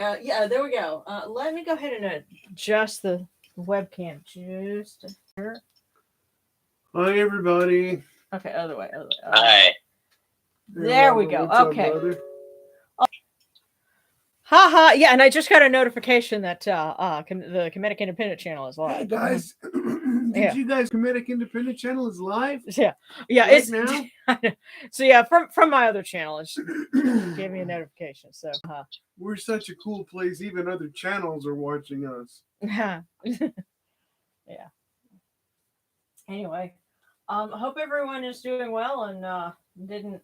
Yeah, there we go. Let me go ahead and adjust the webcam just here. Hi, everybody. Okay, other way, other way. Hi. There we Robert, go. what's up, Okay. brother? Haha. Yeah, and I just got a notification that the Kemetic Independent channel is live. Hey, guys. Did Yeah. you guys Kemetic Independent channel is live? Yeah, yeah. Right It's now? so yeah. From my other channel, it gave me a notification. So. We're such a cool place. Even other channels are watching us. Yeah. Anyway, I hope everyone is doing well and didn't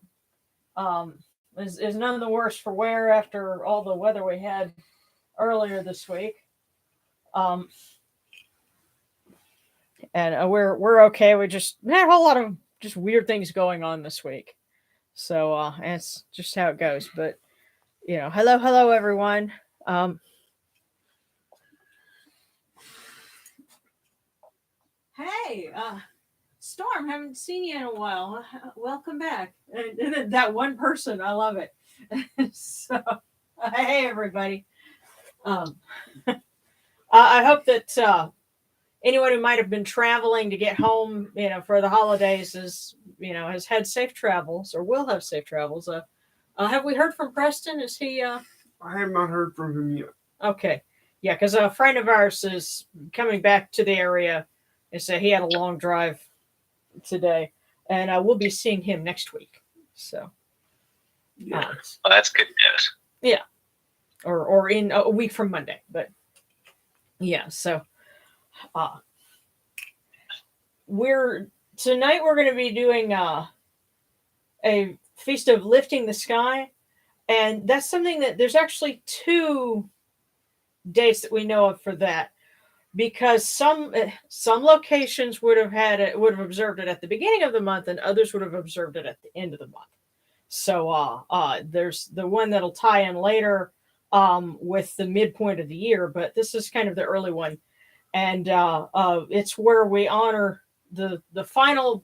is none the worse for wear after all the weather we had earlier this week. Um, and we're okay. We just had a whole lot of just weird things going on this week. So and it's just how it goes. But hello everyone. Hey, Storm, haven't seen you in a while. Welcome back. And that one person, I love it. So, hey everybody. Um, I hope that anyone who might have been traveling to get home, for the holidays has had safe travels or will have safe travels. Have we heard from Preston? Is he? I have not heard from him yet. Okay. Yeah, because a friend of ours is coming back to the area and said he had a long drive today, and we'll be seeing him next week. So, Yeah. Well, that's good news. Yeah, or in a week from Monday. But yeah, so we're going to be doing a feast of lifting the sky, and that's something that there's actually 2 dates that we know of for that. Because some locations would have observed it at the beginning of the month, and others would have observed it at the end of the month. So there's the one that'll tie in later with the midpoint of the year, but this is kind of the early one, and it's where we honor the final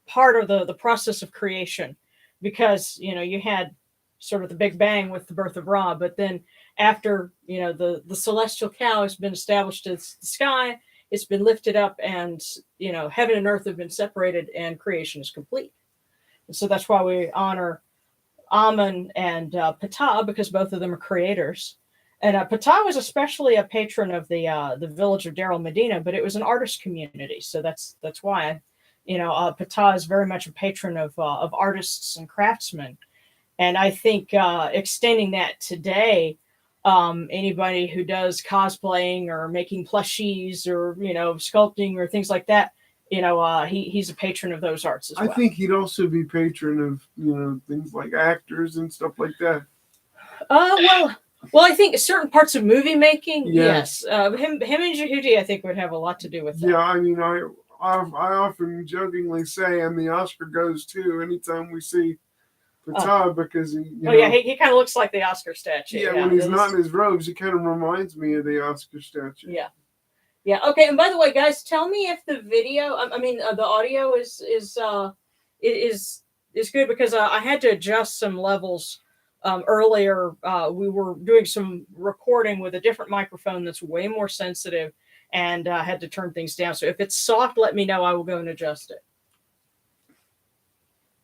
part of the process of creation, because you had sort of the Big Bang with the birth of Ra, but then after the celestial cow has been established as the sky, it's been lifted up, and heaven and earth have been separated, and creation is complete. And so that's why we honor Amun and Ptah, because both of them are creators. And Ptah was especially a patron of the village of Dar el Medina, but it was an artist community, so that's why Ptah is very much a patron of artists and craftsmen. And I think extending that today, anybody who does cosplaying or making plushies or sculpting or things like that, he's a patron of those arts as well. I think he'd also be patron of things like actors and stuff like that. Well, I think certain parts of movie making, yes. Him and Jehudi, I think, would have a lot to do with that. Yeah, I mean, I often jokingly say, and the Oscar goes too anytime we see Ptah, because he kind of looks like the Oscar statue. Yeah, when he's not in his robes, he kind of reminds me of the Oscar statue. Yeah. Okay. And by the way, guys, tell me if the video, the audio is good, because I had to adjust some levels earlier. We were doing some recording with a different microphone that's way more sensitive, and I had to turn things down. So if it's soft, let me know. I will go and adjust it.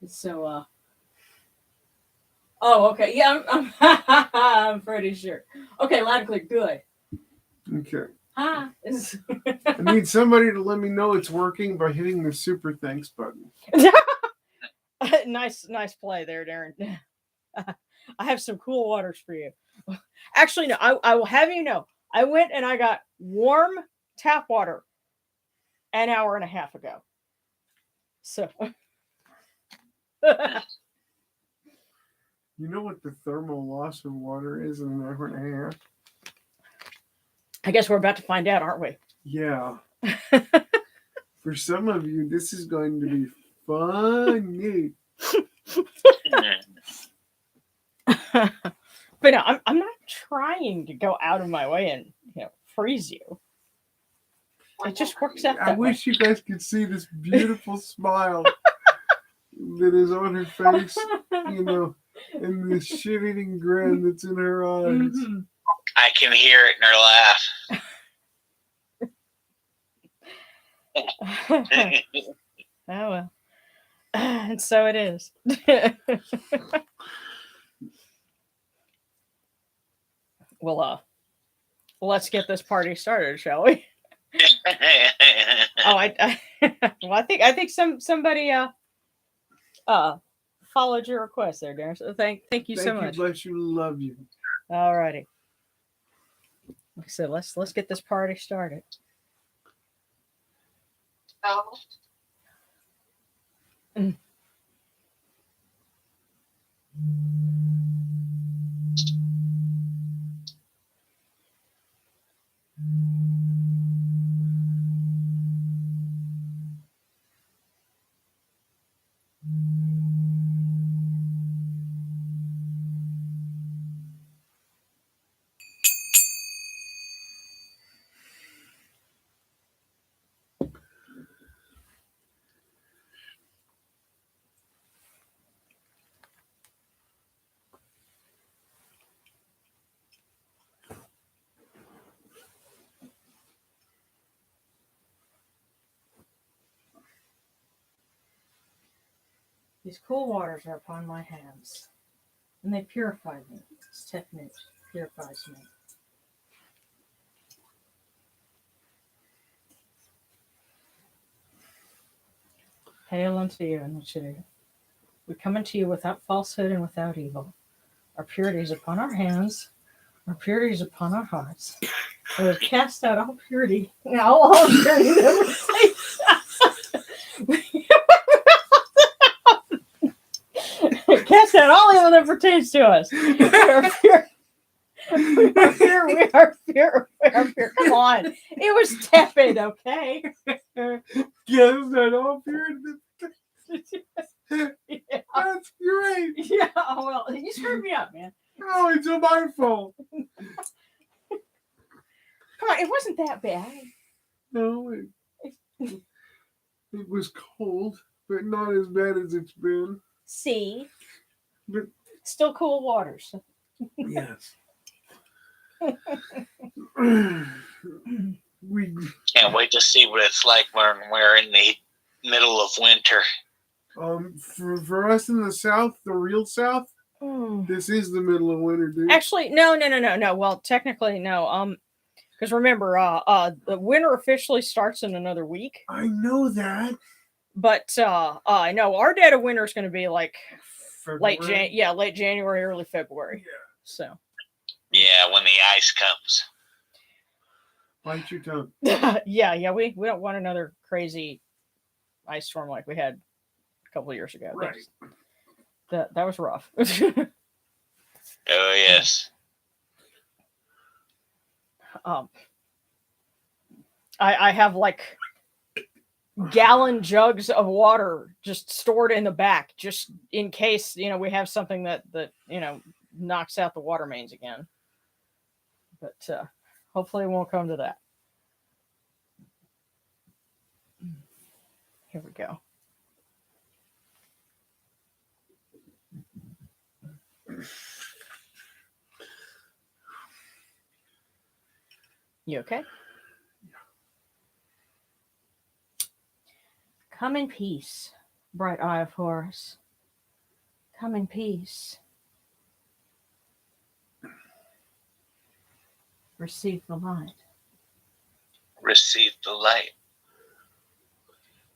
So. Oh, okay. Yeah, I'm pretty sure. Okay, loud and clear. Good. Okay. Hi. I need somebody to let me know it's working by hitting the super thanks button. Nice play there, Darren. I have some cool waters for you. Actually, no, I will have you know, I went and I got warm tap water an hour and a half ago. So... You know what the thermal loss of water is in an hour and a half? I guess we're about to find out, aren't we? Yeah. For some of you, this is going to be funny. But no, I'm not trying to go out of my way and freeze you. It just works out. I wish you guys could see this beautiful smile that is on her face. and the shit-eating grin that's in her eyes. Mhm. I can hear it in her laugh. Oh well. And so it is. Well, let's get this party started, shall we? Oh, well, I think somebody followed your request there, Darren. So thank you so much. Bless you, love you. Alrighty. Like I said, let's get this party started. Mm. These cool waters are upon my hands, and they purify me. This technique purifies me. Hail unto you, and unto you. We come unto you without falsehood and without evil. Our purity is upon our hands, our purity is upon our hearts. We have cast out all purity. All purity that cast out all evil that pertains to us. We are pure. We are pure. We are pure. We are pure. Come on. It was tepid, okay? Yes, that all pure. Yeah. That's great. Yeah, well, you screwed me up, man. Oh, it's my fault. Come on, it wasn't that bad. No, it was cold, but not as bad as it's been. See? But still cool waters. yes. We Can't wait to see what it's like when we're in the middle of winter. For us in the South, the real South, this is the middle of winter, dude. Actually, no. Well, technically, no. Because remember, the winter officially starts in another week. I know that. But I know our dead of winter is going to be like February? late January, early February. Yeah. So. Yeah, when the ice comes. Bite your tongue. Yeah. We don't want another crazy ice storm like we had a couple of years ago. Right. That was rough. Oh yes. I have like gallon jugs of water just stored in the back, just in case we have something that knocks out the water mains again. But hopefully it won't come to that. Here we go. You okay? Come in peace, bright eye of Horus. Come in peace. Receive the light. Receive the light.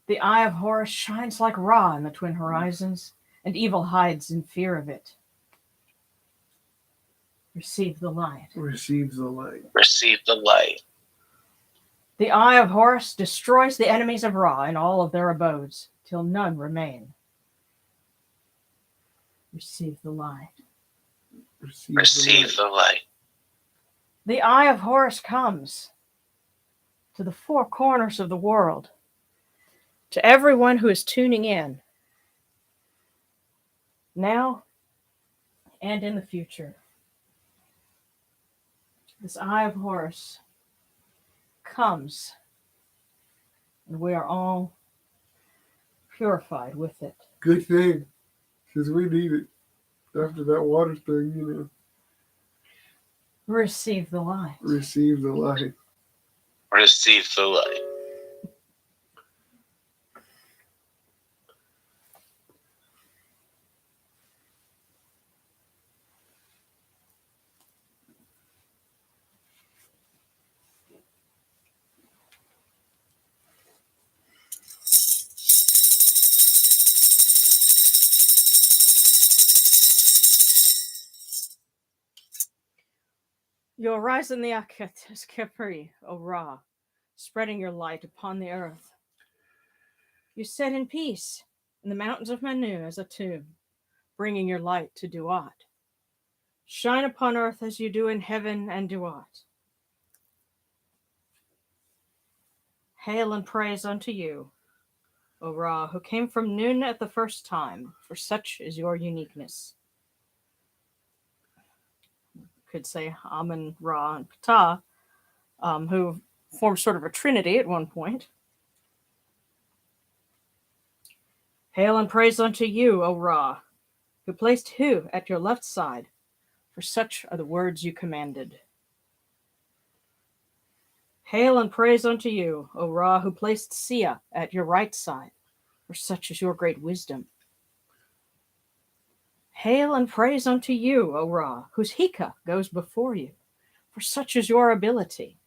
The eye of Horus shines like Ra in the twin horizons, and evil hides in fear of it. Receive the light. Receive the light. Receive the light. The eye of Horus destroys the enemies of Ra in all of their abodes, till none remain. Receive the light. Receive the light. The eye of Horus comes to the four corners of the world, to everyone who is tuning in, now and in the future. This eye of Horus comes, and we are all purified with it. Good thing, because we need it. After that water thing, Receive the light. receive the light. Receive the light. You arise in the Akateskepri, O Ra, spreading your light upon the earth. You set in peace in the mountains of Manu as a tomb, bringing your light to Duat. Shine upon earth as you do in heaven and Duat. Hail and praise unto you, O Ra, who came from Nun at the first time, for such is your uniqueness. Could say Amun, Ra, and Ptah, who formed sort of a trinity at one point. Hail and praise unto you, O Ra, who placed Hu at your left side, for such are the words you commanded. Hail and praise unto you, O Ra, who placed Sia at your right side, for such is your great wisdom. Hail and praise unto you, O Ra, whose Hika goes before you, for such is your ability.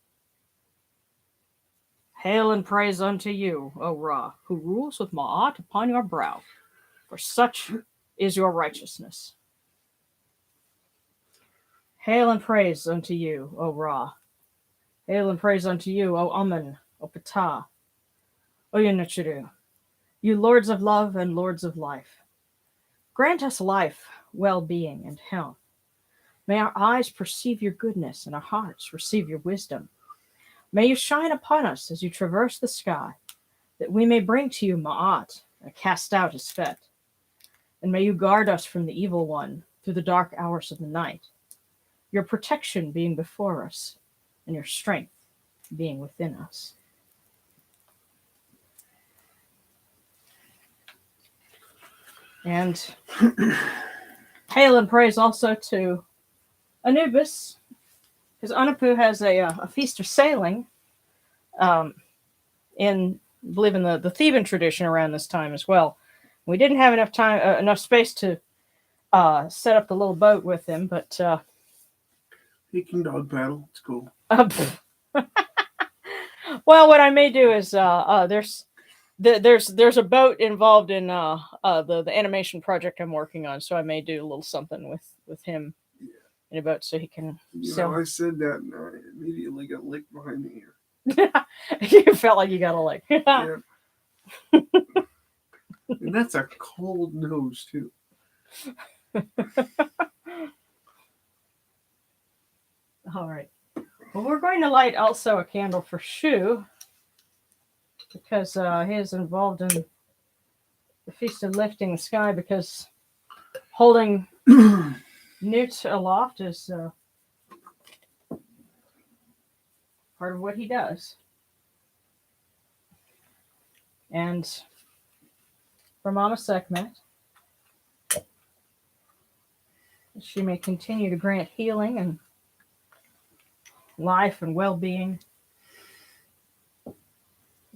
Hail and praise unto you, O Ra, who rules with Ma'at upon your brow, for such is your righteousness. Hail and praise unto you, O Ra. Hail and praise unto you, O Amun, O Ptah, O Yunuchuru, you lords of love and lords of life. Grant us life, well-being, and health. May our eyes perceive your goodness and our hearts receive your wisdom. May you shine upon us as you traverse the sky, that we may bring to you Ma'at and cast out his fet. And may you guard us from the evil one through the dark hours of the night, your protection being before us and your strength being within us. And hail and praise also to Anubis, because Anapu has a feast of sailing in, I believe, in the Theban tradition around this time as well. We didn't have enough space to set up the little boat with him, but He can dog paddle. It's cool. Well, what I may do is there's a boat involved in the animation project I'm working on, so I may do a little something with him in a boat so he can sail. I said that and I immediately got licked behind the ear. You felt like you got a lick. Yeah. And that's a cold nose too. All right. Well, we're going to light also a candle for Shu, because he is involved in the Feast of Lifting the Sky, because holding Newt aloft is part of what he does. And for Mama Sekhmet, she may continue to grant healing and life and well-being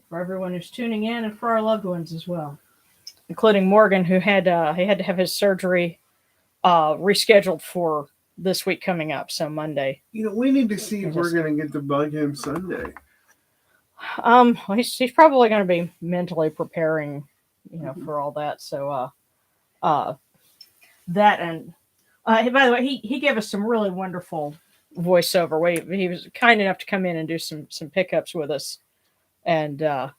for everyone who's tuning in, and for our loved ones as well, including Morgan, who had to have his surgery rescheduled for this week coming up, so Monday. We need to see if we're going to get to bug him Sunday. He's probably going to be mentally preparing, for all that. So, that, and by the way, he gave us some really wonderful voiceover. He was kind enough to come in and do some pickups with us, and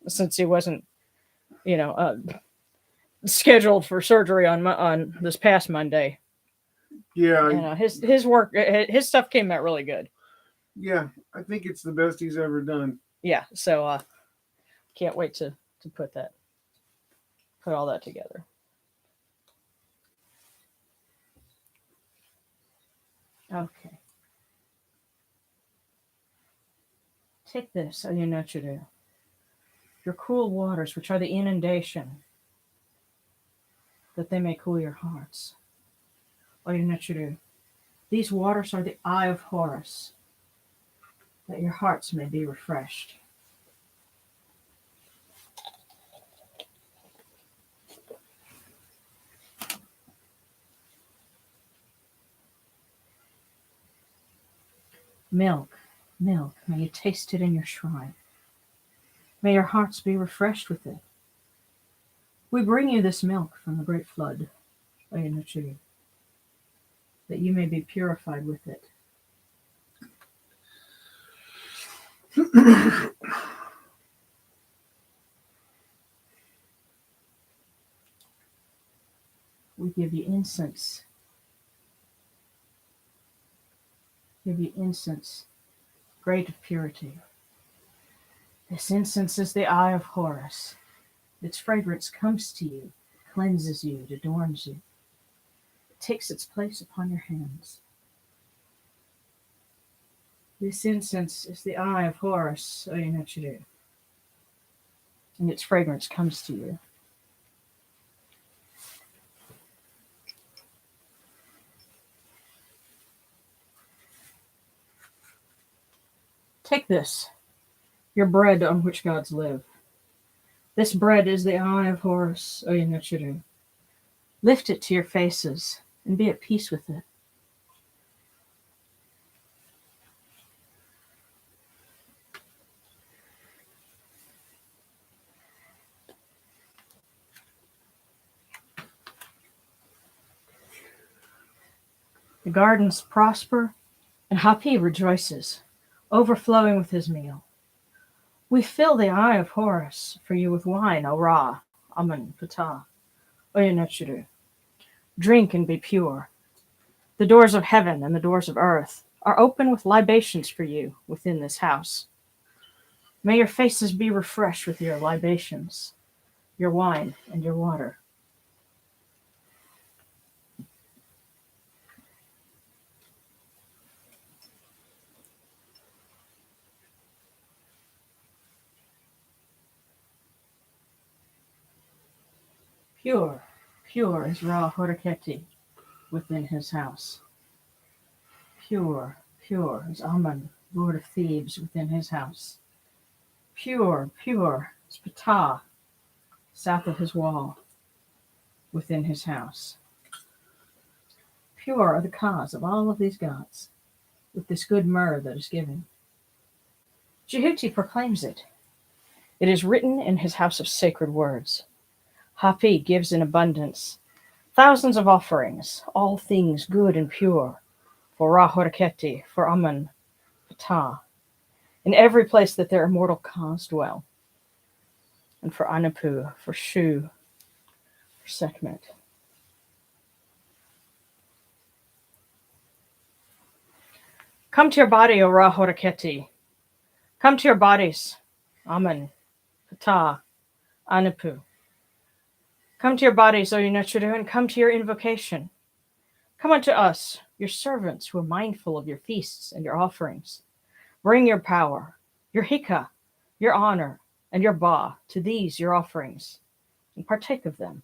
since he wasn't, scheduled for surgery on this past Monday. Yeah, and, his work, his stuff came out really good. Yeah, I think it's the best he's ever done. Yeah, so can't wait to put all that together. Okay. Take this, O Yunuchuru, your cool waters, which are the inundation, that they may cool your hearts. Oyunachuru. These waters are the eye of Horus, that your hearts may be refreshed. Milk, milk, may you taste it in your shrine. May your hearts be refreshed with it. We bring you this milk from the great flood, Oyunachuru, that you may be purified with it. We give you incense. Give you incense, great of purity. This incense is the eye of Horus. Its fragrance comes to you, cleanses you, it adorns you. It takes its place upon your hands. This incense is the eye of Horus, Oyunachuru, and its fragrance comes to you. Take this, your bread on which gods live. This bread is the eye of Horus, Oyunachuru. Lift it to your faces and be at peace with it. The gardens prosper, and Hapi rejoices, overflowing with his meal. We fill the eye of Horus for you with wine, O Ra, Amun, Ptah, Oyunachuru. Drink and be pure. The doors of heaven and the doors of earth are open with libations for you within this house. May your faces be refreshed with your libations, your wine and your water. Pure, pure is Ra Horeketi within his house. Pure, pure is Amun, lord of Thebes, within his house. Pure, pure is Ptah, south of his wall, within his house. Pure are the cause of all of these gods, with this good myrrh that is given. Jehuti proclaims it. It is written in his house of sacred words. Hapi gives in abundance, thousands of offerings, all things good and pure, for Ra Horeketi, for Amun, Ptah, in every place that their immortal cause dwell, and for Anapu, for Shu, for Sekhmet. Come to your body, O Ra Horeketi. Come to your bodies, Amun, Ptah, Anapu. Come to your bodies, O Oyunachuru, and come to your invocation. Come unto us, your servants who are mindful of your feasts and your offerings. Bring your power, your hika, your honor, and your ba to these your offerings, and partake of them.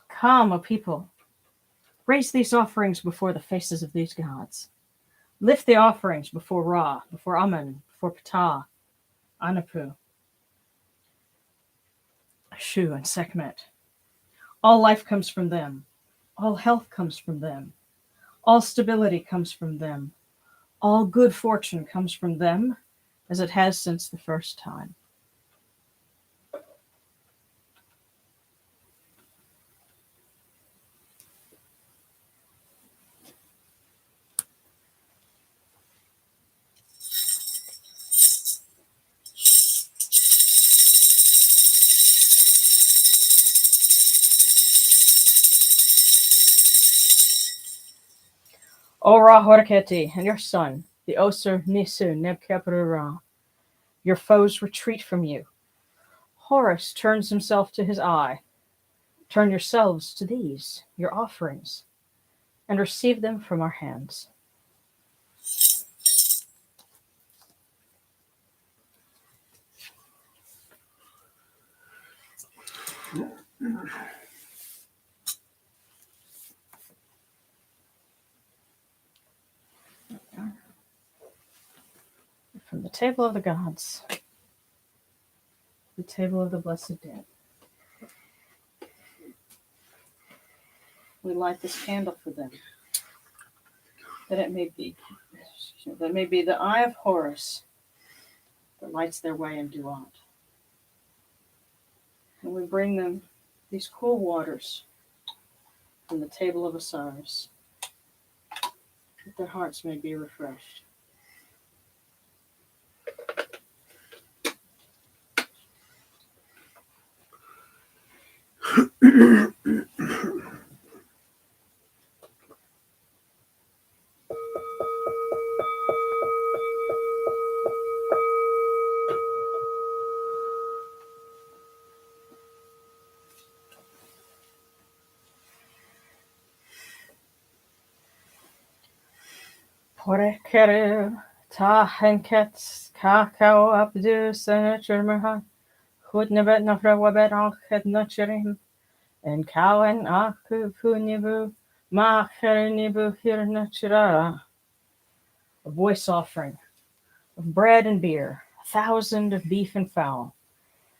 Come, O people, raise these offerings before the faces of these gods. Lift the offerings before Ra, before Amun, before Ptah, Anapu, Shu, and Sekhmet. All life comes from them. All health comes from them. All stability comes from them. All good fortune comes from them, as it has since the first time. O Ra Horeketi, and your son, the Osir Nisu Nebkepru Ra, your foes retreat from you. Horus turns himself to his eye. Turn yourselves to these, your offerings, and receive them from our hands. From the table of the gods, the table of the blessed dead. We light this candle for them, that it may be the eye of Horus that lights their way in Duat. And we bring them these cool waters from the table of Osiris, that their hearts may be refreshed. Porekere ta henkets kakao abdu senaturmaha hudnebet nafrawabet alchet nutcherim and kawen aku punibu machernibu hirnachara. A voice offering of bread and beer, 1,000 of beef and fowl,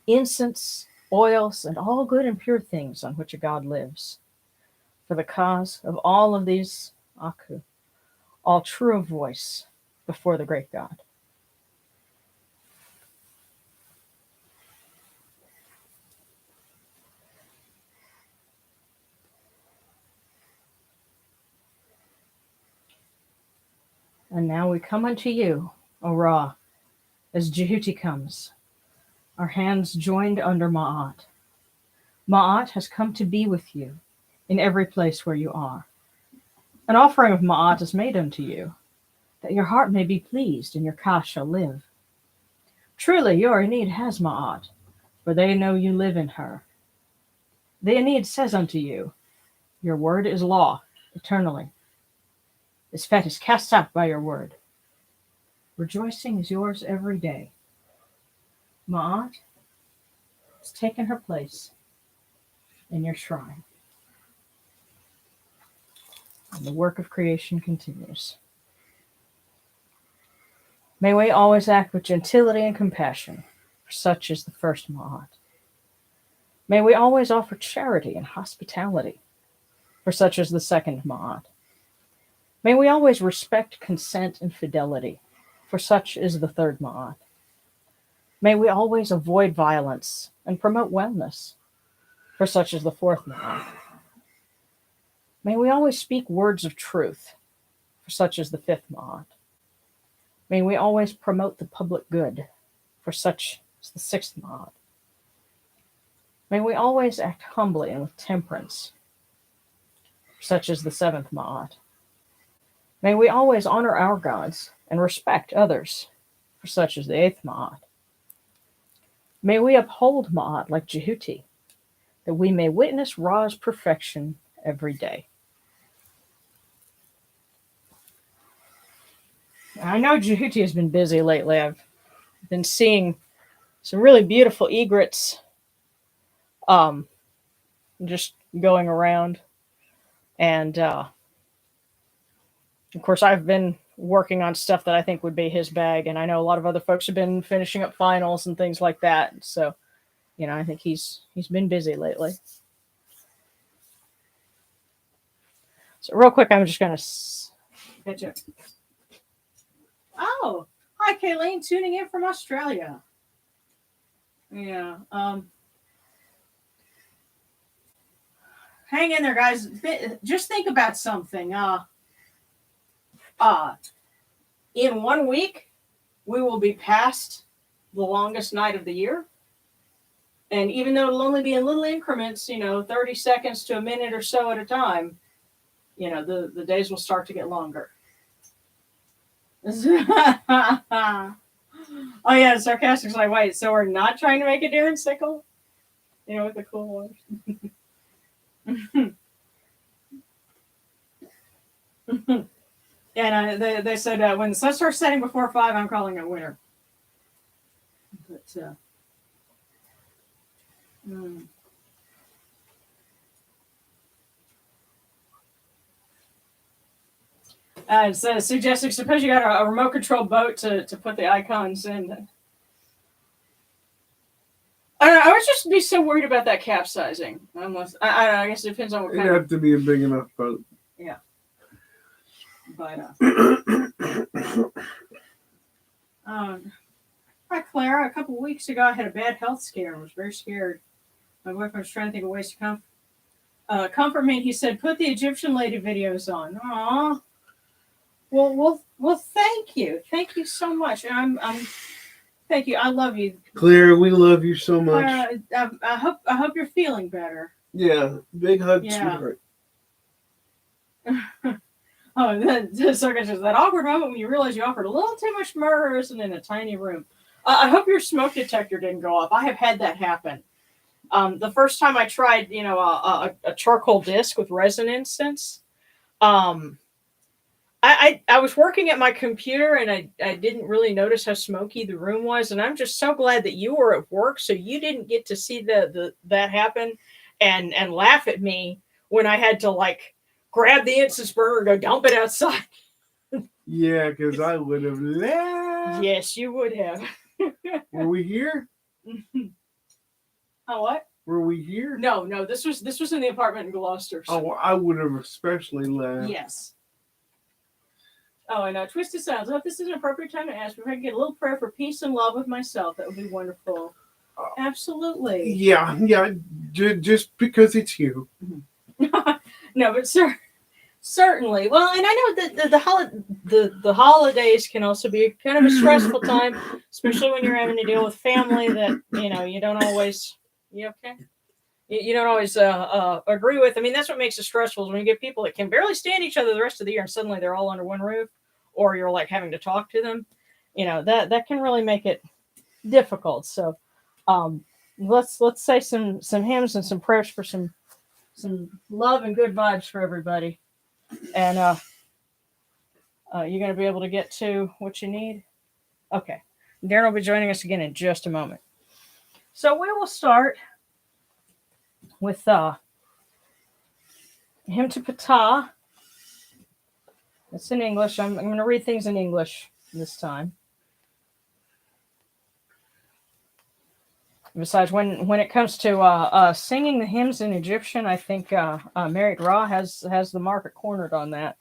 incense, oils, and all good and pure things on which a god lives. For the cause of all of these aku, all true of voice before the great God. And now we come unto you, O Ra, as Jehuti comes, our hands joined under Ma'at. Ma'at has come to be with you in every place where you are. An offering of Ma'at is made unto you, that your heart may be pleased and your Ka shall live. Truly, your Enid has Ma'at, for they know you live in her. The Enid says unto you, your word is law, eternally. This fet is cast out by your word. Rejoicing is yours every day. Ma'at has taken her place in your shrine. And the work of creation continues. May we always act with gentility and compassion, for such is the first Ma'at. May we always offer charity and hospitality, for such is the second Ma'at. May we always respect consent and fidelity, for such is the third Ma'at. May we always avoid violence and promote wellness, for such is the fourth Ma'at. May we always speak words of truth, for such is the fifth Ma'at. May we always promote the public good, for such is the sixth Ma'at. May we always act humbly and with temperance, for such is the seventh Ma'at. May we always honor our gods and respect others, for such is the eighth Ma'at. May we uphold Ma'at like Jehuti, that we may witness Ra's perfection every day. I know Jehuti has been busy lately. I've been seeing some really beautiful egrets just going around. And of course, I've been working on stuff that I think would be his bag. And I know a lot of other folks have been finishing up finals and things like that. So, I think he's been busy lately. So real quick, I'm just going to catch up. Oh, hi, Kayleen, tuning in from Australia. Yeah. Hang in there, guys. Just think about something. In 1 week, we will be past the longest night of the year. And even though it'll only be in little increments, 30 seconds to a minute or so at a time, the days will start to get longer. Oh, yeah, sarcastic's like, wait, so we're not trying to make a deer and sickle? With the cool ones. And they said when the sun starts setting before 5, I'm calling it winter. But So suggesting, suppose you got a remote control boat to put the icons in. I would just be so worried about that capsizing. I guess it depends on what It'd kind have to be a big enough boat. Yeah. But, hi, Clara. A couple of weeks ago, I had a bad health scare and was very scared. My boyfriend was trying to think of ways to comfort me. He said, put the Egyptian lady videos on. Aw. Well, thank you. Thank you so much. Thank you. I love you. Claire, we love you so much. I hope you're feeling better. Yeah, big hug, Yeah. sweetheart. Oh, then Circus is that awkward moment when you realize you offered a little too much murders and in a tiny room. I hope your smoke detector didn't go off. I have had that happen. The first time I tried, a charcoal disc with resin incense, I was working at my computer and I didn't really notice how smoky the room was, and I'm just so glad that you were at work so you didn't get to see that happen and laugh at me when I had to like grab the incense burner and go dump it outside. Yeah, because I would have laughed. Yes, you would have. Were we here? Oh, what? Were we here? No, this was in the apartment in Gloucester. So. Oh, I would have especially laughed. Yes. Oh, I know. Twisted Sounds. I hope this is an appropriate time to ask if I can get a little prayer for peace and love with myself. That would be wonderful. Absolutely. Yeah. Just because it's you. No, but certainly. Well, and I know that the holidays can also be kind of a stressful time, especially when you're having to deal with family that you don't always. You okay? You don't always agree with. I mean, that's what makes it stressful is when you get people that can barely stand each other the rest of the year and suddenly they're all under one roof, or you're like having to talk to them. That can really make it difficult. So let's say some hymns and some prayers for some love and good vibes for everybody. And you're going to be able to get to what you need. Okay. Darren will be joining us again in just a moment. So we will start with hymn to Ptah. It's in English. I'm going to read things in English this time. Besides, when it comes to singing the hymns in Egyptian, I think Married Ra has the market cornered on that.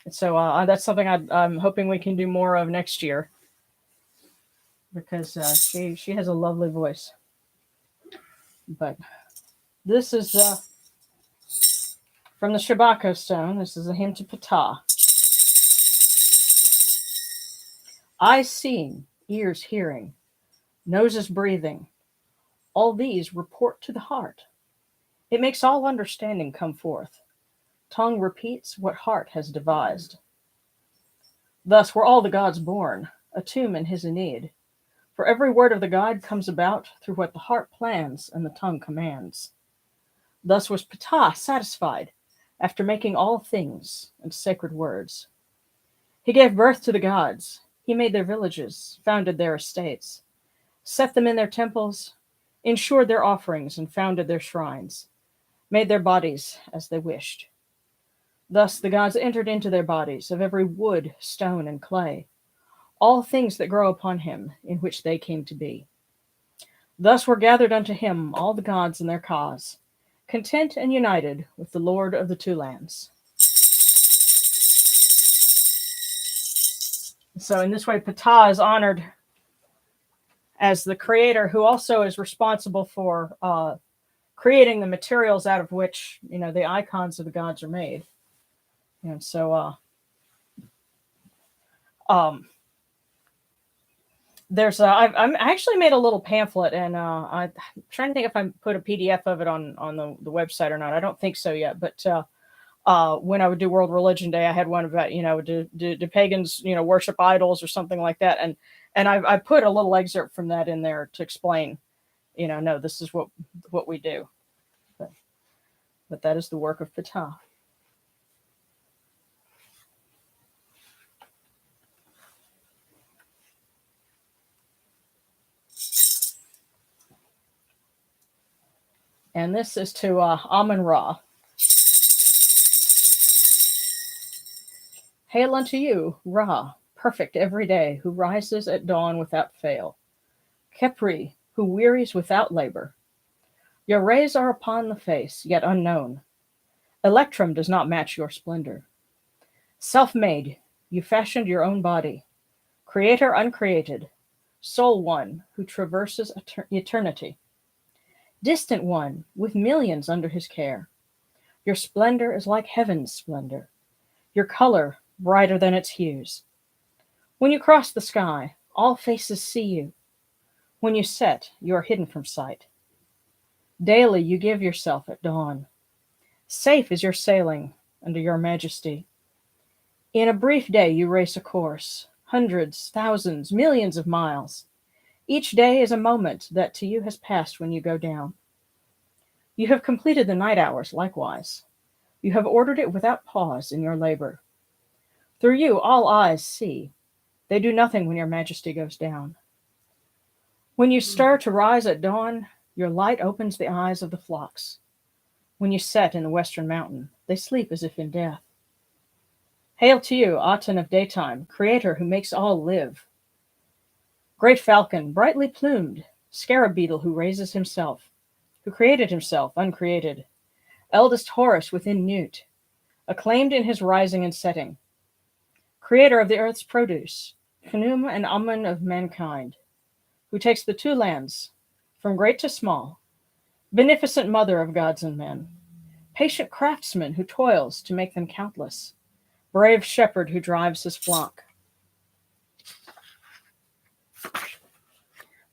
So that's something I'm hoping we can do more of next year because she has a lovely voice. But this is from the Shabako stone. This is a hymn to Ptah. Eyes seeing, ears hearing, noses breathing, all these report to the heart. It makes all understanding come forth. Tongue repeats what heart has devised. Thus were all the gods born, a tomb in his Aeneid. For every word of the god comes about through what the heart plans and the tongue commands. Thus was Ptah satisfied, after making all things and sacred words. He gave birth to the gods. He made their villages, founded their estates, set them in their temples, ensured their offerings and founded their shrines, made their bodies as they wished. Thus the gods entered into their bodies of every wood, stone, and clay, all things that grow upon him, in which they came to be. Thus were gathered unto him all the gods in their cause, content and united with the Lord of the two lands. So in this way, Ptah is honored as the creator who also is responsible for creating the materials out of which, the icons of the gods are made. And so there's I actually made a little pamphlet, and I'm trying to think if I put a PDF of it on the website or not. I don't think so yet, but when I would do World Religion Day, I had one about do pagans worship idols or something like that, and I put a little excerpt from that in there to explain, no, this is what we do, but that is the work of Ptah. And this is to Amun Ra. Hail unto you, Ra, perfect every day, who rises at dawn without fail. Khepri, who wearies without labor. Your rays are upon the face, yet unknown. Electrum does not match your splendor. Self-made, you fashioned your own body. Creator uncreated, soul one who traverses eternity. Distant one, with millions under his care. Your splendor is like heaven's splendor. Your color brighter than its hues. When you cross the sky, all faces see you. When you set, you are hidden from sight. Daily you give yourself at dawn. Safe is your sailing under your majesty. In a brief day you race a course, hundreds, thousands, millions of miles. Each day is a moment that to you has passed when you go down. You have completed the night hours likewise. You have ordered it without pause in your labor. Through you all eyes see. They do nothing when your majesty goes down. When you stir to rise at dawn, your light opens the eyes of the flocks. When you set in the western mountain, they sleep as if in death. Hail to you, Aten of daytime, creator who makes all live. Great falcon, brightly plumed, scarab beetle who raises himself, who created himself uncreated, eldest Horus within Newt, acclaimed in his rising and setting, creator of the earth's produce, Khnum and Amun of mankind, who takes the two lands, from great to small, beneficent mother of gods and men, patient craftsman who toils to make them countless, brave shepherd who drives his flock.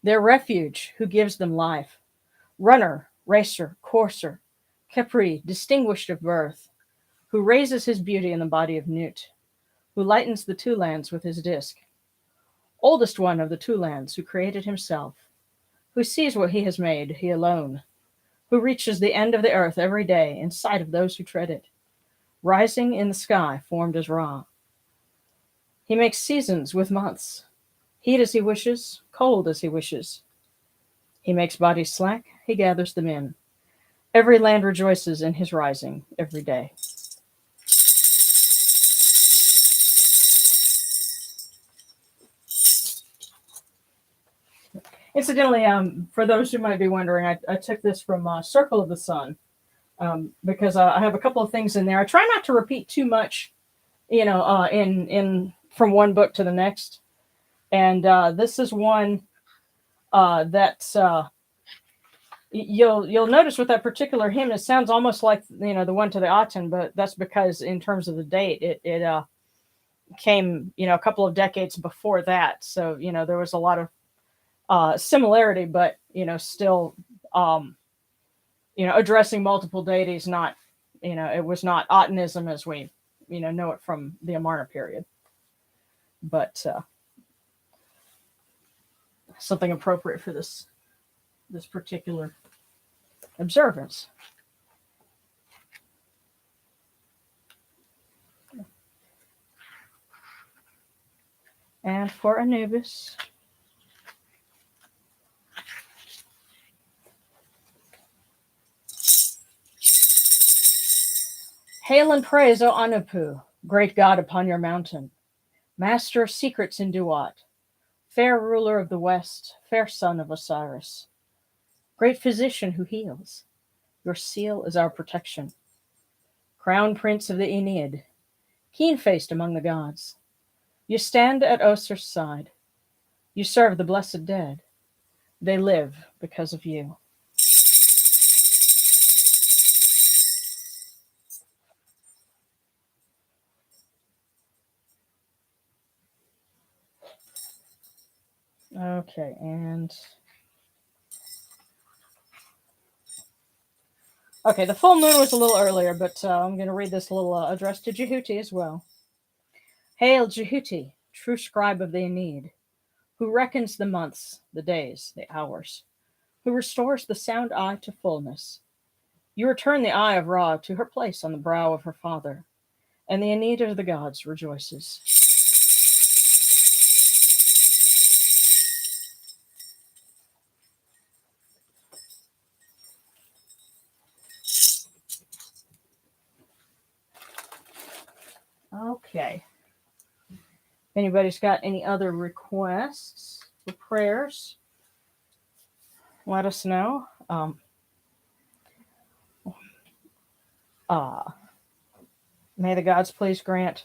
Their refuge who gives them life, runner, racer, courser, Khepri, distinguished of birth, who raises his beauty in the body of Newt, who lightens the two lands with his disk, oldest one of the two lands who created himself, who sees what he has made, he alone, who reaches the end of the earth every day in sight of those who tread it, rising in the sky formed as Ra. He makes seasons with months, heat as he wishes, cold as he wishes. He makes bodies slack, he gathers them in. Every land rejoices in his rising every day. Incidentally, for those who might be wondering, I took this from Circle of the Sun because I have a couple of things in there. I try not to repeat too much, in from one book to the next. And this is one that's you'll notice with that particular hymn, it sounds almost like the one to the Aten, but that's because in terms of the date, it came a couple of decades before that. So there was a lot of similarity, but still addressing multiple deities. Not it was not Atenism as we know it from the Amarna period, but something appropriate for this particular observance. And for Anubis, hail and praise, O Anupu, great God upon your mountain, master of secrets in Duat, fair ruler of the west, fair son of Osiris, great physician who heals. Your seal is our protection. Crown prince of the Aeneid, keen-faced among the gods, you stand at Osir's side. You serve the blessed dead. They live because of you. Okay, and the full moon was a little earlier, but I'm going to read this little address to Jehuti as well. Hail, Jehuti, true scribe of the Aeneid, who reckons the months, the days, the hours, who restores the sound eye to fullness. You return the eye of Ra to her place on the brow of her father, and the Aeneid of the gods rejoices. Okay. anybody's got any other requests for prayers, let us know. May the gods please grant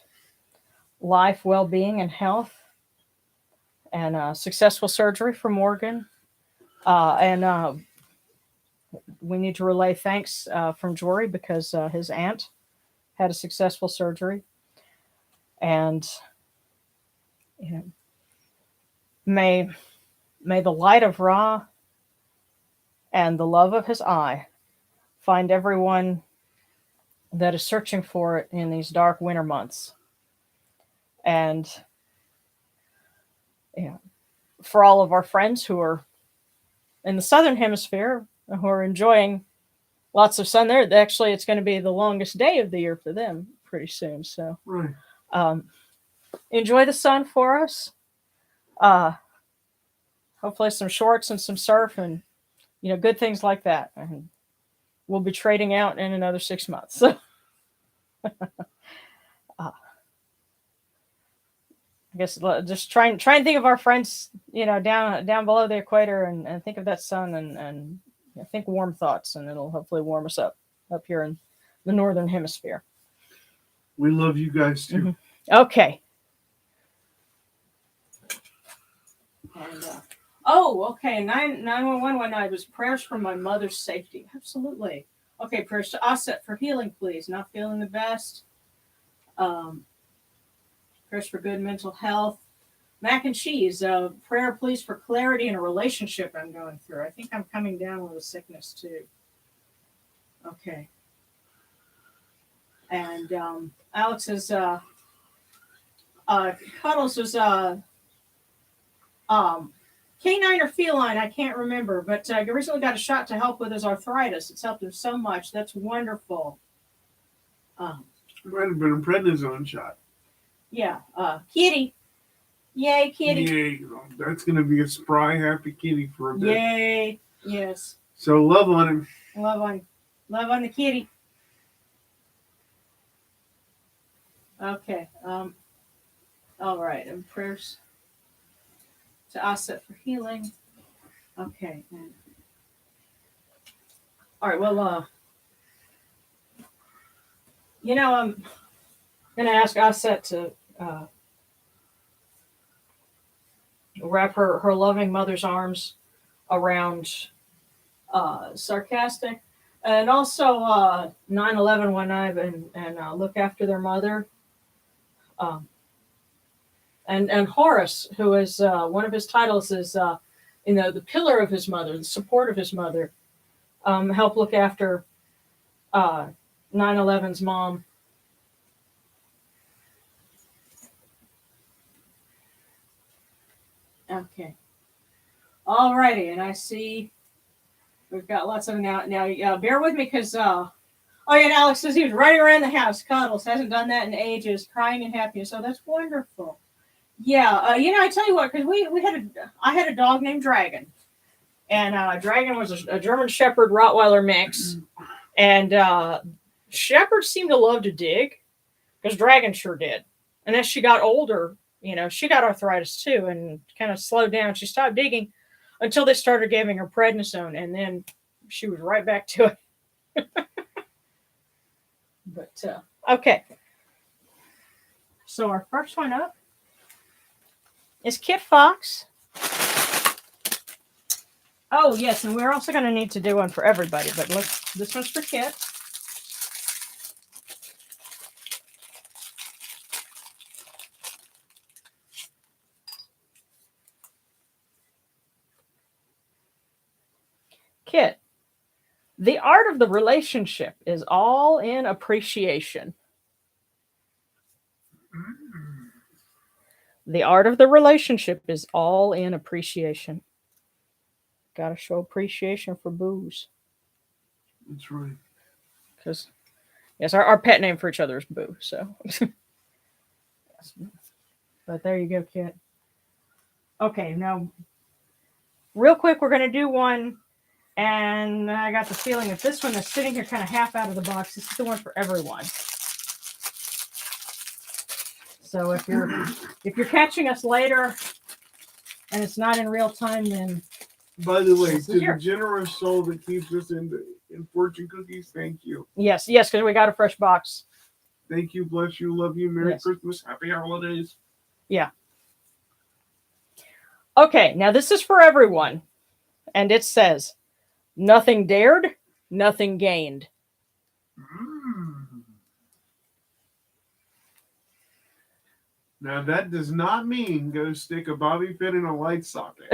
life, well-being, and health, and successful surgery for Morgan. And we need to relay thanks from Jory because his aunt had a successful surgery. And you know, may the light of Ra and the love of his eye find everyone that is searching for it in these dark winter months. And for all of our friends who are in the southern hemisphere who are enjoying lots of sun there, actually it's going to be the longest day of the year for them pretty soon. So Right. Enjoy the sun for us. Hopefully some shorts and some surf and good things like that. And we'll be trading out in another 6 months. So I guess just try and think of our friends, down below the equator, and think of that sun, and think warm thoughts, and it'll hopefully warm us up here in the northern hemisphere. We love you guys too. Mm-hmm. Okay. And, okay. 911 one night was prayers for my mother's safety. Absolutely. Okay, prayers to Osset for healing, please. Not feeling the best. Prayers for good mental health. Mac and cheese. Prayer, please, for clarity in a relationship I'm going through. I think I'm coming down with a sickness too. Okay. And Alex's Cuddles was canine or feline, I can't remember, but he recently got a shot to help with his arthritis. It's helped him so much. That's wonderful. Might have been a prednisone shot. Yeah. Kitty. Yay, kitty. Yay. That's going to be a spry, happy kitty for a bit. Yay. Yes. So love on him. Love on the kitty. Okay. All right. And prayers to Osset for healing. Okay. All right. Well, I'm going to ask Osset to wrap her loving mother's arms around Sarcastic, and also 9/11 one night, and look after their mother. And Horace, who is one of his titles is the pillar of his mother, the support of his mother, help look after 9/11's mom. Okay. All righty, and I see we've got lots of them now. Now, bear with me because and Alex says he was running around the house. Cuddles hasn't done that in ages, crying in happiness. So that's wonderful. Yeah, I tell you what, because I had a dog named Dragon, and Dragon was a German Shepherd Rottweiler mix, and Shepherds seem to love to dig, because Dragon sure did. And as she got older, she got arthritis too, and kind of slowed down. She stopped digging until they started giving her prednisone, and then she was right back to it. But okay, so our first one up is Kit Fox. Oh yes, and we're also going to need to do one for everybody, but this one's for Kit. Kit, the art of the relationship is all in appreciation. The art of the relationship is all in appreciation. Gotta show appreciation for booze. That's right. Because, yes, our pet name for each other is Boo, so. But there you go, Kit. Okay, now, real quick, we're going to do one. And I got the feeling that this one is sitting here kind of half out of the box. This is the one for everyone. So if you're catching us later and it's not in real time, then By the way, This is to the yours. generous soul that keeps us in fortune cookies, thank you. yes, because we got a fresh box. Thank you, bless you, love you, Merry Yes. Christmas, Happy Holidays. Okay, now this is for everyone, and it says, "Nothing dared, nothing gained." Now that does not mean go stick a bobby pin in a light socket.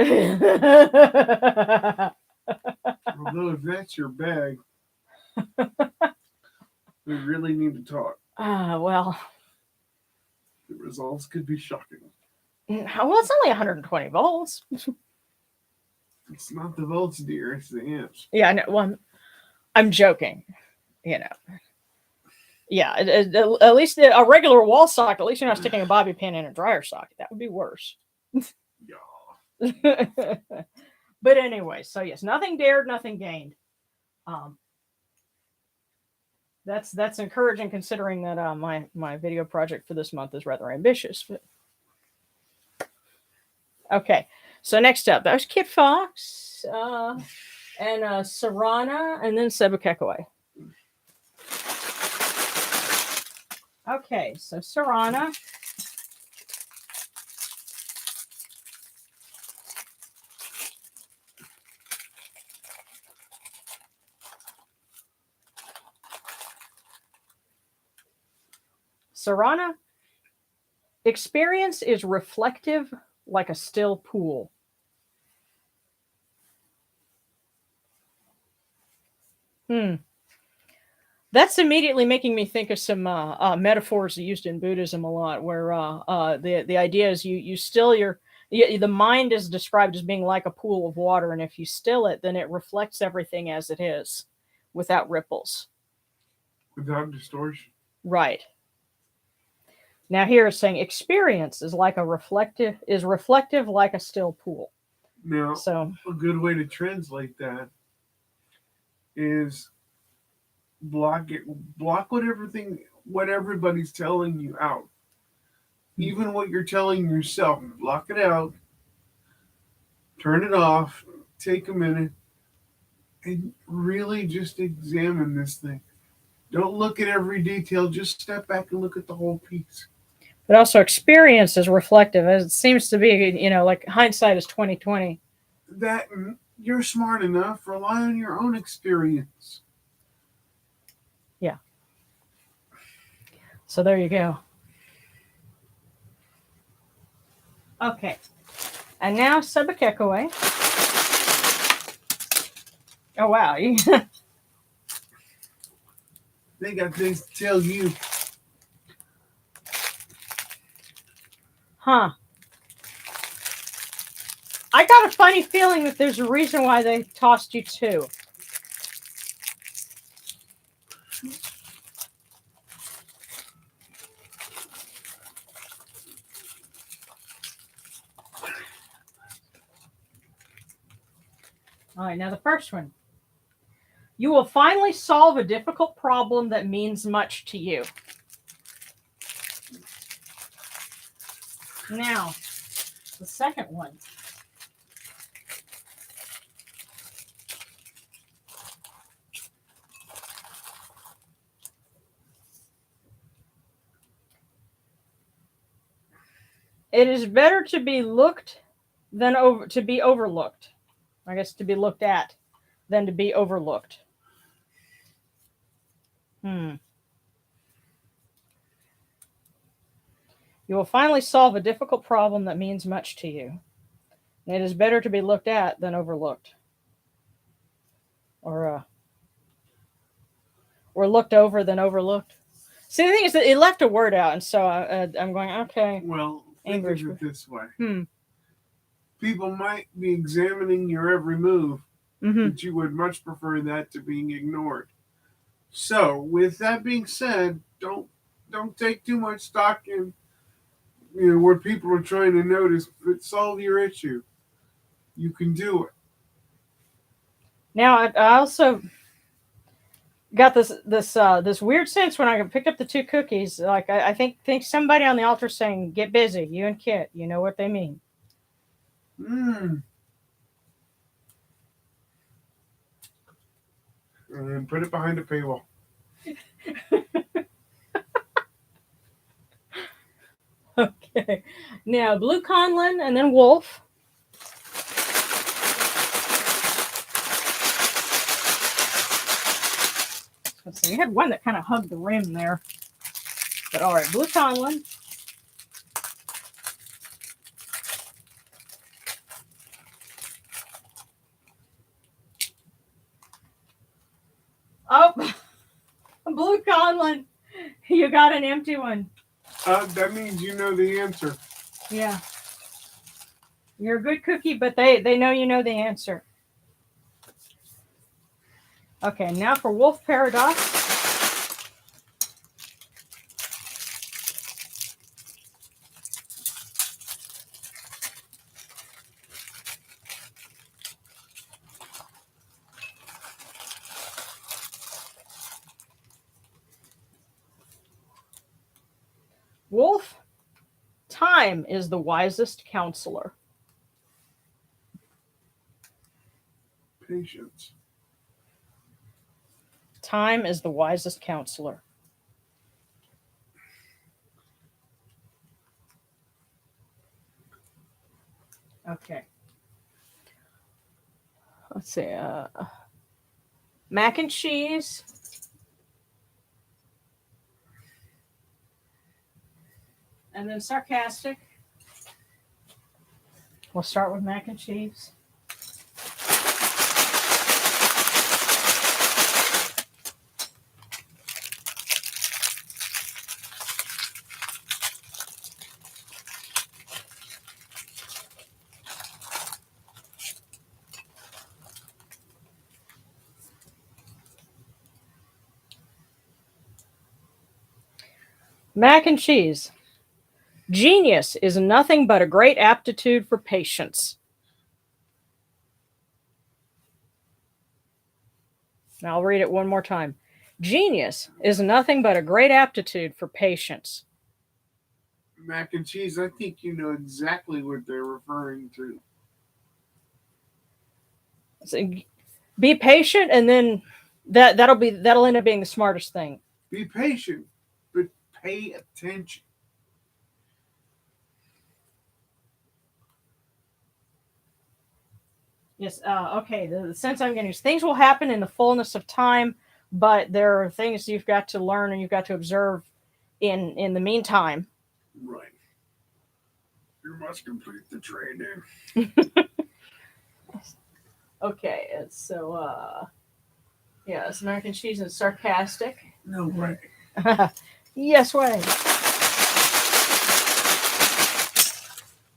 Although if that's your bag, we really need to talk. Well, The results could be shocking. it's only 120 volts. It's not the volts, dear. It's the amps. Yeah, no, well, I'm joking. You know. Yeah, at least a regular wall socket. At least you're not sticking a bobby pin in a dryer socket. That would be worse. Yeah. But anyway, so yes, nothing dared, nothing gained. That's encouraging considering that my video project for this month is rather ambitious. But okay, so next up, that was Kit Fox and Sarana, and then Sebekekaway. Okay, so Sarana. Sarana, experience is reflective like a still pool. That's immediately making me think of some metaphors used in Buddhism a lot, where the idea is you still the mind is described as being like a pool of water, and if you still it, then it reflects everything as it is, without ripples. Without distortion. Right. Now here it's saying experience is reflective like a still pool. Now, So a good way to translate that is block what everybody's telling you out. Even what you're telling yourself, block it out, turn it off, take a minute, and really just examine this thing. Don't look at every detail, just step back and look at the whole piece. but also experience is reflective, as it seems to be, like hindsight is 2020. That you're smart enough, rely on your own experience. Yeah. So there you go. Okay. And now Sebekekaway. Oh wow. They got things to tell you. Huh. I got a funny feeling that there's a reason why they tossed you two. All right, now the first one. You will finally solve a difficult problem that means much to you. Now, the second one. It is better to be looked than to be overlooked. I guess to be looked at than to be overlooked. You will finally solve a difficult problem that means much to you. It is better to be looked at than overlooked. Or looked over than overlooked. See, the thing is that it left a word out, and so I'm going, okay. Well, think English. of it this way. People might be examining your every move, but you would much prefer that to being ignored. So, with that being said, don't take too much stock in what people are trying to notice, but solve your issue. You can do it. Now, I also got this weird sense when I picked up the two cookies. Like I think somebody on the altar saying, "Get busy, you and Kit." You know what they mean. Mmm. And then put it behind a paywall. Okay. Now Blue Conlin and then Wolf. Let's see. We had one that kind of hugged the rim there. But all right, Blue Conlin. Oh, Blue Conlin. You got an empty one. That means you know the answer. Yeah. You're a good cookie, but they know you know the answer. Okay, now for Wolf Paradox. Wolf, time is the wisest counselor. Patience. Time is the wisest counselor. Okay. Let's see. Mac and cheese. And then sarcastic. We'll start with mac and cheese. Mac and cheese. Genius is nothing but a great aptitude for patience. Now I'll read it one more time. Genius is nothing but a great aptitude for patience. Mac and cheese, I think you know exactly what they're referring to. So be patient, and then that'll end up being the smartest thing. Be patient, but pay attention. Yes. Okay. The sense I'm getting is things will happen in the fullness of time, but there are things you've got to learn and you've got to observe in the meantime. Right. You must complete the training. Okay. It's American cheese and sarcastic. No way. Yes way.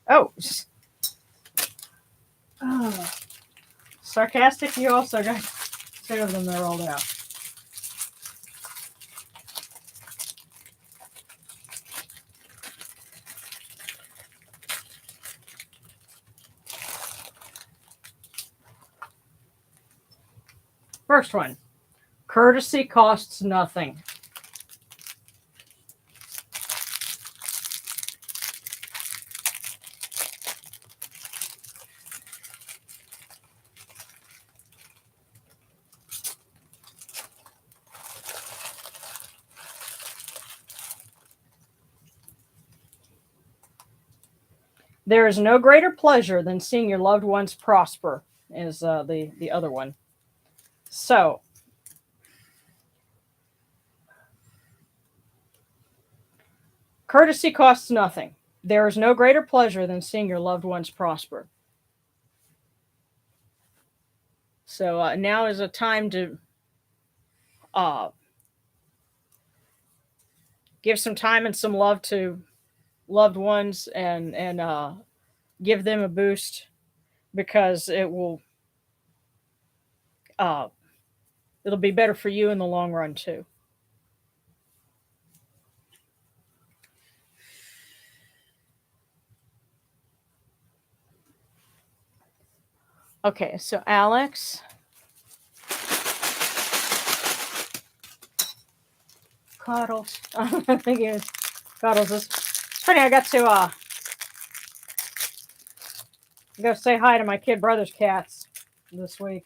Oh. Oh. Sarcastic. You also got two of them that rolled out. First one. Courtesy costs nothing. There is no greater pleasure than seeing your loved ones prosper, is the other one. So, courtesy costs nothing. There is no greater pleasure than seeing your loved ones prosper. So now is a time to give some time and some love to loved ones and give them a boost because uh, it'll be better for you in the long run too. Okay, so Alex. Cuddles. I think it's Cuddles. It's funny. I got to go say hi to my kid brother's cats this week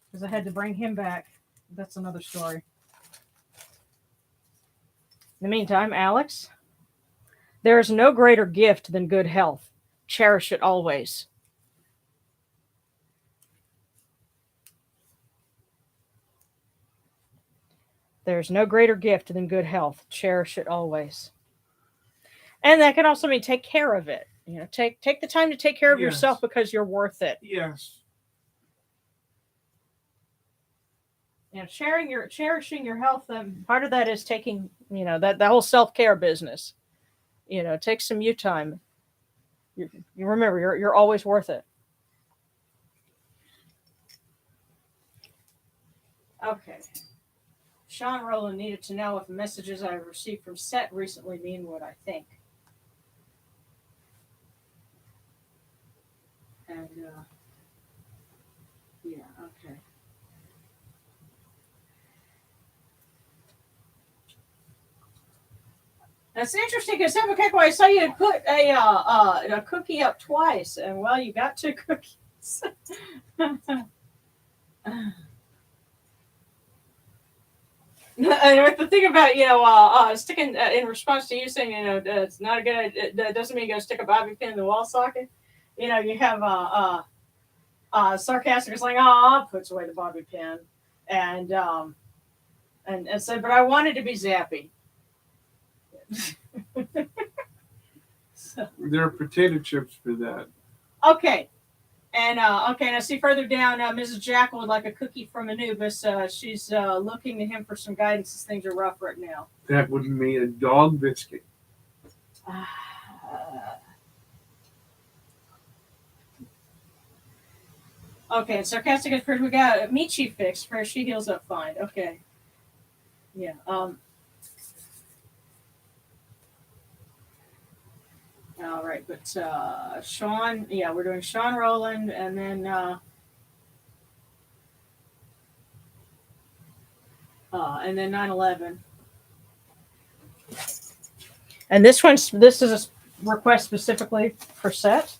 because I had to bring him back. That's another story. In the meantime, Alex, there is no greater gift than good health. Cherish it always. There's no greater gift than good health. Cherish it always. And that can also mean take care of it. Take the time to take care of yourself because you're worth it. Yes. Cherishing your health. Part of that is taking, that whole self-care business. Take some you time. You remember, you're always worth it. Okay. Sean Rowland needed to know if the messages I received from Set recently mean what I think. And, yeah, okay. That's interesting because I saw you put a cookie up twice, and well, you got 2 cookies. And the thing about sticking in response to you saying it's not a good idea, that doesn't mean you gotta stick a bobby pin in the wall socket. You have sarcastic is like, puts away the bobby pin, and said, but I wanted to be zappy. So. There are potato chips for that. Okay. And now see further down, Mrs. Jackal would like a cookie from Anubis. She's looking to him for some guidance as things are rough right now. That would mean a dog biscuit. Okay, sarcastic at first. We got Michi fixed for she heals up fine. Okay. Yeah. All right, but Sean, we're doing Sean Rowland, and then 9/11. And this is a request specifically for Set.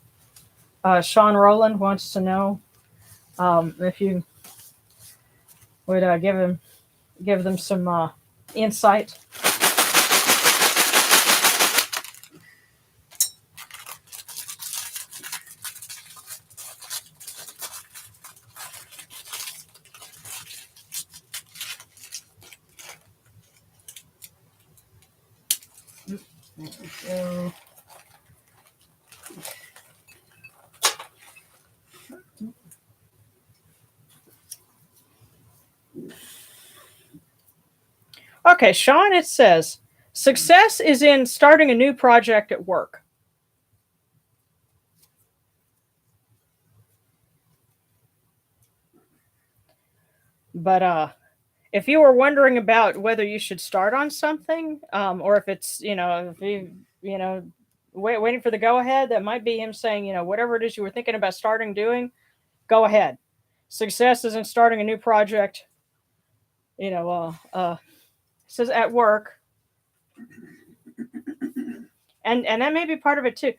Sean Rowland wants to know if you would give them some insight. Okay, Sean, it says, success is in starting a new project at work. But if you were wondering about whether you should start on something, or if it's, waiting for the go-ahead, that might be him saying, whatever it is you were thinking about doing, go ahead. Success is in starting a new project, says at work. And that may be part of it too.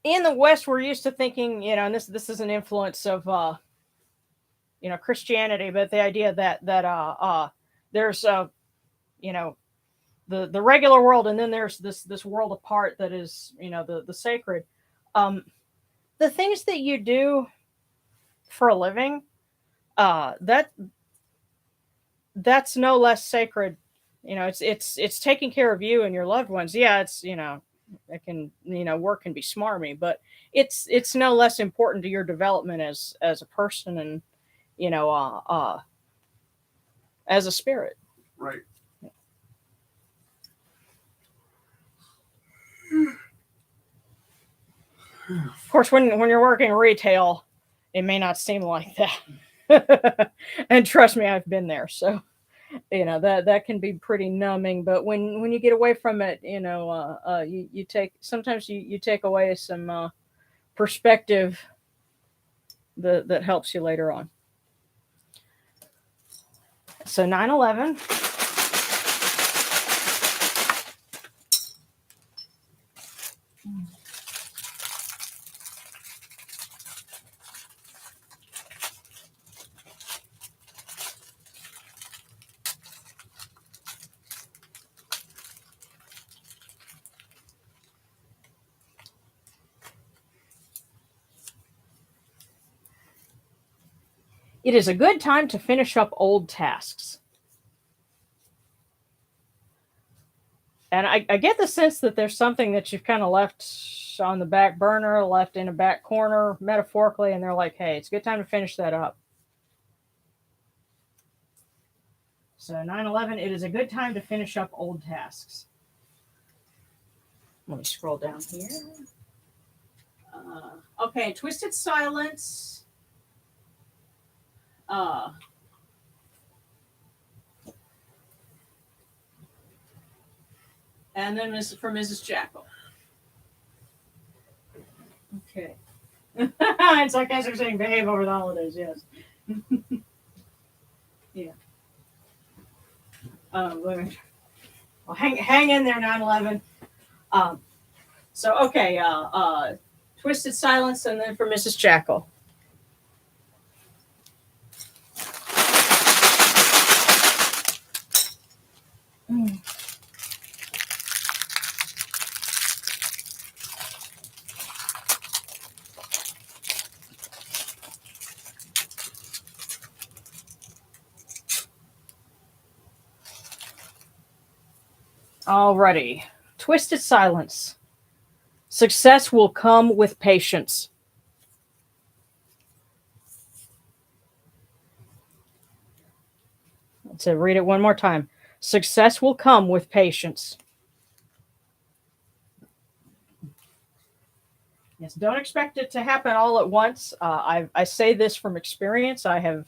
In the West, we're used to thinking, and this is an influence of, Christianity, but the idea that there's, the regular world, and then there's this world apart that is, the sacred. The things that you do for a living, that's no less sacred. It's taking care of you and your loved ones. Yeah, it's, it can, work can be smarmy, but it's no less important to your development as a person and, as a spirit. Right. Of course, when you're working retail, it may not seem like that. And trust me, I've been there. So, that can be pretty numbing. But when you get away from it, you take away some perspective that helps you later on. So 9/11. It is a good time to finish up old tasks. And I get the sense that there's something that you've kind of left on the back burner, left in a back corner, metaphorically, and they're like, hey, it's a good time to finish that up. So 9/11, it is a good time to finish up old tasks. Let me scroll down here. Okay, Twisted Silence. And then this is for Mrs. Jackal. Okay. It's like as they're saying, behave over the holidays, yes. Yeah. Well, hang in there, 9/11. So, okay, Twisted Silence, and then for Mrs. Jackal. Alrighty. Twisted Silence. Success will come with patience. Let's read it one more time. Success will come with patience. Yes, don't expect it to happen all at once. I say this from experience. I have,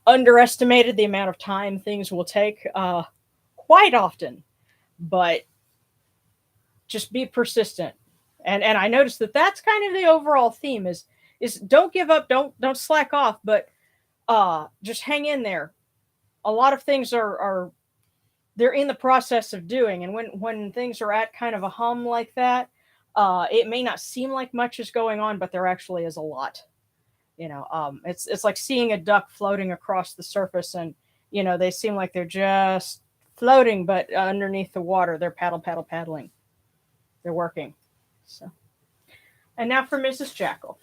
underestimated the amount of time things will take quite often, but just be persistent. And I noticed that that's kind of the overall theme is don't give up, don't slack off, but just hang in there. A lot of things are they're in the process of doing, and when things are at kind of a hum like that, it may not seem like much is going on, but there actually is a lot. It's like seeing a duck floating across the surface, and they seem like they're just floating, but underneath the water, they're paddling. They're working. So, and now for Mrs. Jackal.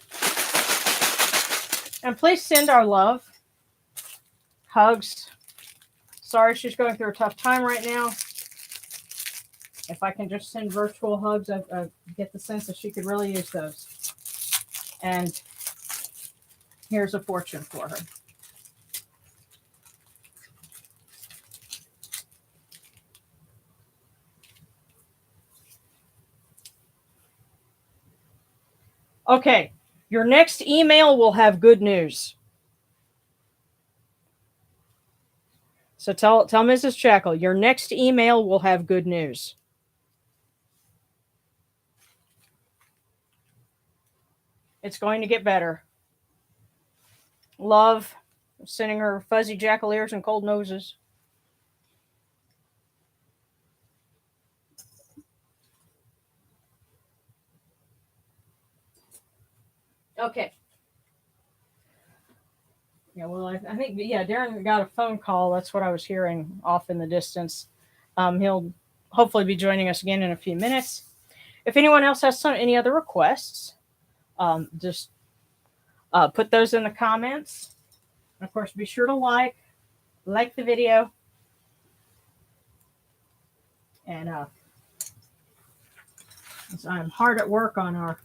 And please send our love, hugs. Sorry she's going through a tough time right now. If I can just send virtual hugs, I get the sense that she could really use those. And here's a fortune for her. Okay, your next email will have good news. So tell Mrs. Jackal, your next email will have good news. It's going to get better. Love, sending her fuzzy jackal ears and cold noses. Okay. Yeah, well, I think, Darren got a phone call. That's what I was hearing off in the distance. He'll hopefully be joining us again in a few minutes. If anyone else has any other requests, just put those in the comments. And of course, be sure to like the video. And I'm hard at work on our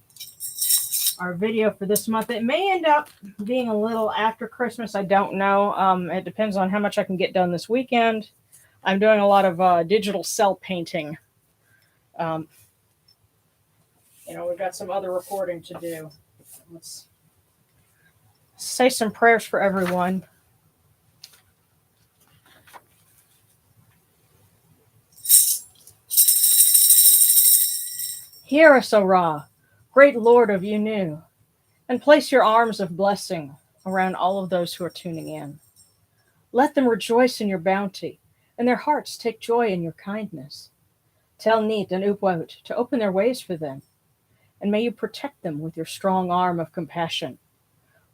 video for this month. It may end up being a little after Christmas. I don't know. It depends on how much I can get done this weekend. I'm doing a lot of digital cell painting. We've got some other recording to do. Let's say some prayers for everyone. Hear us, O Ra, great Lord of Unu, and place your arms of blessing around all of those who are tuning in. Let them rejoice in your bounty, and their hearts take joy in your kindness. Tell Neat and Upwout to open their ways for them, and may you protect them with your strong arm of compassion.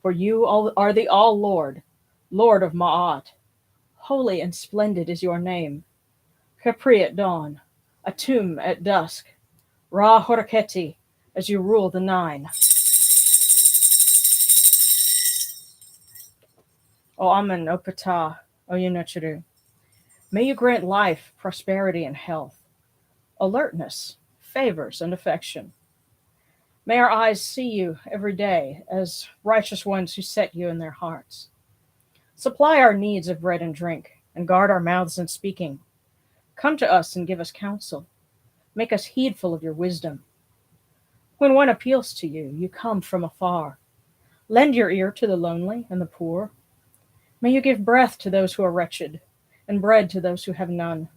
For you are the All Lord, Lord of Ma'at. Holy and splendid is your name. Capri at dawn, Atum at dusk, Ra Horaketi as you rule the nine. O Amen, O Ptah, O Yunachiru. May you grant life, prosperity, and health, alertness, favors, and affection. May our eyes see you every day as righteous ones who set you in their hearts. Supply our needs of bread and drink, and guard our mouths in speaking. Come to us and give us counsel. Make us heedful of your wisdom. When one appeals to you, you come from afar. Lend your ear to the lonely and the poor. May you give breath to those who are wretched, and bread to those who have none.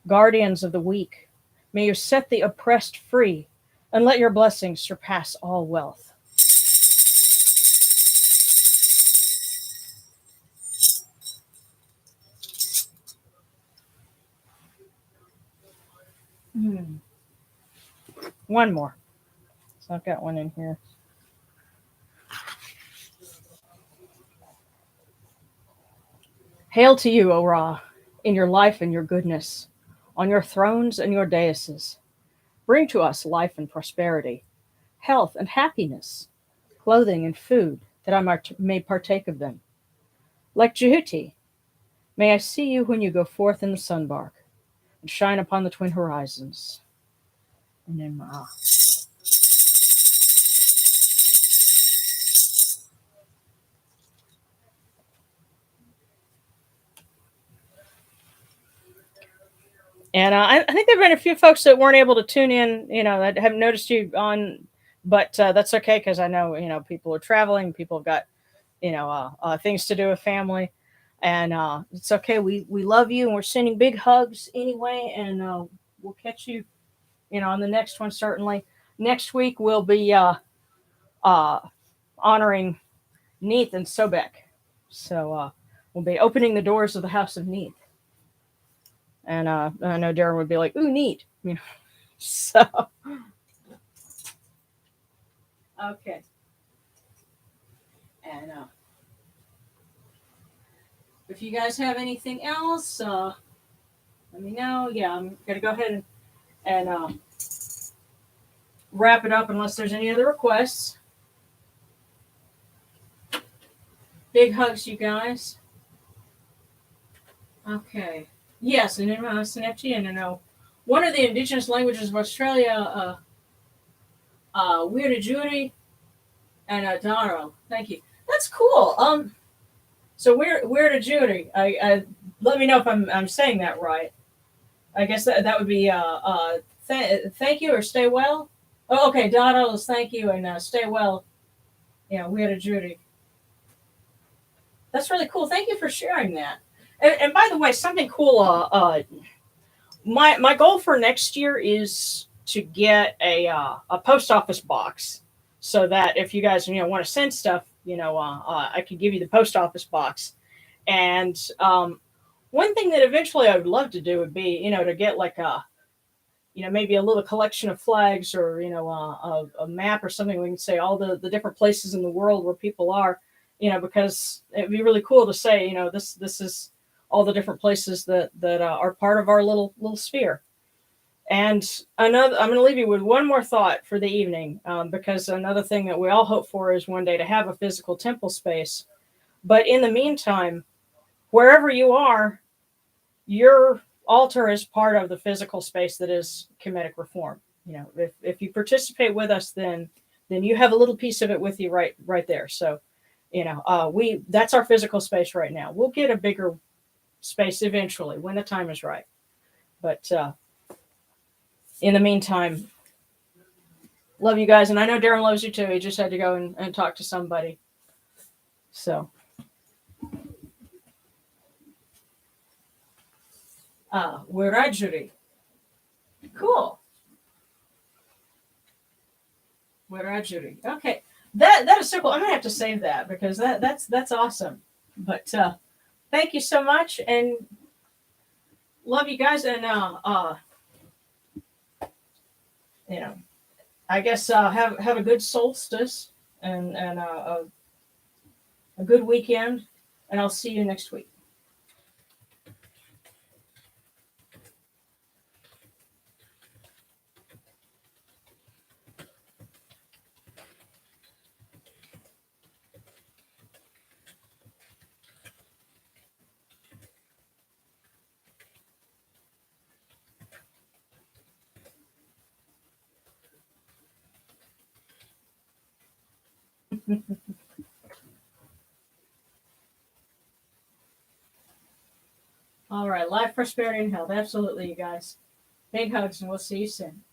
Guardians of the weak, may you set the oppressed free, and let your blessings surpass all wealth. One more. So I've got one in here. Hail to you, O Ra, in your life and your goodness, on your thrones and your daises. Bring to us life and prosperity, health and happiness, clothing and food, that I may partake of them. Like Jehuti, may I see you when you go forth in the sunbark, and shine upon the twin horizons. And then And I think there have been a few folks that weren't able to tune in, that haven't noticed you on, but that's okay because I know, people are traveling, people have got, things to do with family, and it's okay. We love you, and we're sending big hugs anyway, and we'll catch you, on the next one certainly. Next week we'll be honoring Neith and Sobek, so we'll be opening the doors of the House of Neith. And I know Darren would be like, "Ooh, neat," So, okay. And if you guys have anything else, let me know. Yeah, I'm gonna go ahead and wrap it up unless there's any other requests. Big hugs, you guys. Okay. Yes, and in Snapchat, and I know one of the indigenous languages of Australia, Wiradjuri and Daro. Thank you. That's cool. So Wiradjuri. I let me know if I'm saying that right. I guess that would be thank you or stay well. Oh, okay. Daro is thank you and stay well. Yeah, Wiradjuri. That's really cool. Thank you for sharing that. And by the way, something cool. My goal for next year is to get a post office box, so that if you guys want to send stuff, I can give you the post office box. And one thing that eventually I would love to do would be to get like maybe a little collection of flags, or a map or something. We can say all the different places in the world where people are, because it'd be really cool to say this is all the different places that are part of our little sphere. And I'm going to leave you with one more thought for the evening, because another thing that we all hope for is one day to have a physical temple space. But in the meantime, wherever you are, your altar is part of the physical space that is Kemetic Reform. If you participate with us, then you have a little piece of it with you right there. So, that's our physical space right now. We'll get a bigger space eventually when the time is right. But in the meantime, love you guys. And I know Darren loves you too. He just had to go and talk to somebody. So, Wiradjuri. Cool. Wiradjuri. Okay. That is so cool. I'm gonna have to save that because that's awesome. But thank you so much, and love you guys. And you know, I guess have a good solstice and a good weekend. And I'll see you next week. All right, life, prosperity, and health. Absolutely, you guys. Big hugs, and we'll see you soon.